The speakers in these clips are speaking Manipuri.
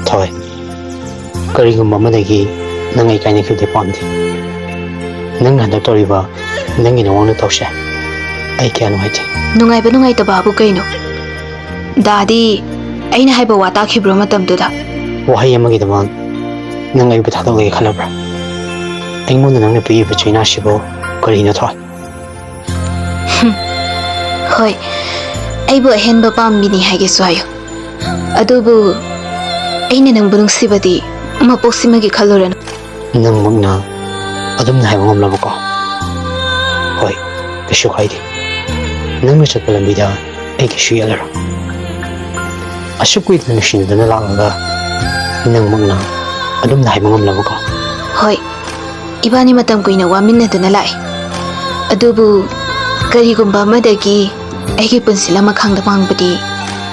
ꯊꯣꯏ ꯀꯔꯤꯒꯨꯝꯕ ꯑꯃꯗꯒꯤ ꯅꯪ ꯑꯩ ꯀꯥꯏꯅꯈꯤꯕꯗꯤ ꯄꯥꯝꯗꯦ ꯅꯪ ꯍꯟꯗꯛ ꯇꯧꯔꯤꯕ ꯅꯪꯒꯤ ꯅꯋꯥꯡꯅ ꯇꯧꯁꯦ ꯑꯩ ꯀꯌꯥ ꯅꯨꯡꯉꯥꯏꯇꯦ ꯅꯨꯡꯉꯥꯏꯕ ꯅꯨꯡꯉꯥꯏꯇꯕꯕꯨ ꯀꯩꯅꯣ ꯗꯥꯗꯤ ꯑꯩꯅ ꯍꯥꯏꯕ ꯋꯥ ꯇꯥꯈꯤꯕ꯭ꯔꯣ ꯃꯇꯝꯗꯨꯗ ꯋꯥꯍꯩ ꯑꯃꯒꯤꯗꯃꯛ ꯅꯪ ꯑꯩꯕꯨ ꯊꯥꯗꯣꯛꯂꯒꯦ ꯈꯜꯂꯕ꯭ꯔꯥ ꯑꯩꯉꯣꯟꯗ ꯅꯪꯅ ꯄꯤꯔꯤꯕ ꯆꯩꯅꯥꯁꯤꯕꯨ ꯀꯔꯤꯅꯣ ꯊꯣꯏ ꯍꯣꯏ ꯑꯩꯕꯨ ꯑꯍꯦꯟꯕ ꯄꯥꯝꯕꯤꯅꯤ ꯍꯥꯏꯒꯦꯁꯨ ꯍꯥꯏꯌꯨ ꯑꯗꯨꯕꯨ ꯑꯩꯅ ꯅꯪꯕꯨ ꯅꯨꯡꯁꯤꯕꯗꯤ ꯃꯄꯣꯛꯁꯤꯃꯒꯤ ꯈꯜꯂꯨꯔꯅꯨ ꯅꯪꯃꯛꯅ ꯑꯗꯨꯝꯅ ꯍꯥꯏꯕ ꯉꯝꯂꯕꯀꯣ ꯍꯣꯏ ꯀꯩꯁꯨ ꯀꯥꯏꯗꯦ ꯅꯪꯅ ꯆꯠꯄ ꯂꯝꯕꯤꯗ ꯑꯩ ꯀꯩꯁꯨ ꯌꯦꯠꯂꯔꯣꯏ ꯑꯁꯨꯛ ꯀꯨꯏꯅ ꯅꯨꯡꯁꯤꯅꯗꯨꯅ ꯂꯥꯛꯂꯒ ꯅꯪꯃꯛꯅ ꯑꯗꯨꯝꯅ ꯍꯥꯏꯕ ꯉꯝꯂꯕꯀꯣ ꯍꯣꯏ ꯏꯕꯥꯅꯤ ꯃꯇꯝ ꯀꯨꯏꯅ ꯋꯥꯃꯤꯟꯅꯗꯨꯅ ꯂꯥꯛꯑꯦ ꯑꯗꯨꯕꯨ ꯀꯔꯤꯒꯨꯝꯕ ꯑꯃꯗꯒꯤ ꯑꯩꯒꯤ ꯄꯨꯟꯁꯤ ꯂꯃꯈꯥꯡꯗ ꯃꯥꯡꯕꯗꯤ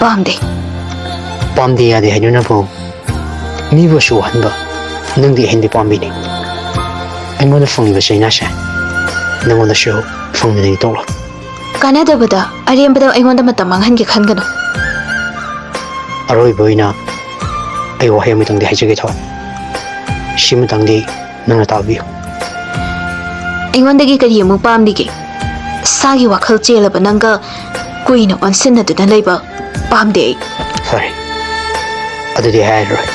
ꯄꯥꯝꯗꯦ ꯄꯥꯝꯗꯦ ꯌꯥꯗꯦ ꯍꯥꯏꯗꯨꯅꯕꯨ ꯃꯤꯕꯨꯁꯨ ꯋꯥꯍꯟꯕ ꯅꯪꯗꯤ ꯑꯍꯦꯟꯕ ꯄꯥꯝꯕꯤꯅꯤ ꯑꯩꯉꯣꯟꯗ ꯐꯪꯂꯤꯕ ꯆꯩꯅꯥꯁꯦ ꯅꯪꯉꯣꯟꯗꯁꯨ ꯐꯪꯗꯅꯤ ꯇꯣꯛꯂꯣ ꯀꯥꯟꯅꯗꯕꯗ ꯑꯔꯦꯝꯕꯗ ꯑꯩꯉꯣꯟꯗ ꯃꯇꯝ ꯃꯥꯡꯍꯟꯒꯦ ꯈꯟꯒꯅꯨ ꯑꯔꯣꯏꯕ ꯑꯣꯏꯅ ꯑꯩ ꯋꯥꯍꯩ ꯑꯃꯇꯪꯗꯤ ꯍꯥꯏꯖꯒꯦ ꯊꯣꯏ ꯁꯤꯃꯇꯪꯗꯤ ꯅꯪꯅ ꯇꯥꯕꯤꯌꯨ ꯑꯩꯉꯣꯟꯗꯒꯤ ꯀꯔꯤ ꯑꯃꯨꯛ ꯄꯥꯝꯂꯤꯒꯦ ꯏꯁꯥꯒꯤ ꯋꯥꯈꯜ ꯆꯦꯜꯂꯕ ꯅꯪꯒ ꯀꯨꯏꯅ ꯑꯣꯟꯁꯤꯟꯅꯗꯨꯅ ꯂꯩꯕ ꯄꯥꯝꯗꯦ ꯑꯩ ꯐꯔꯦ ꯑꯗꯨꯗꯤ ꯍꯥꯏꯔꯔꯣꯏ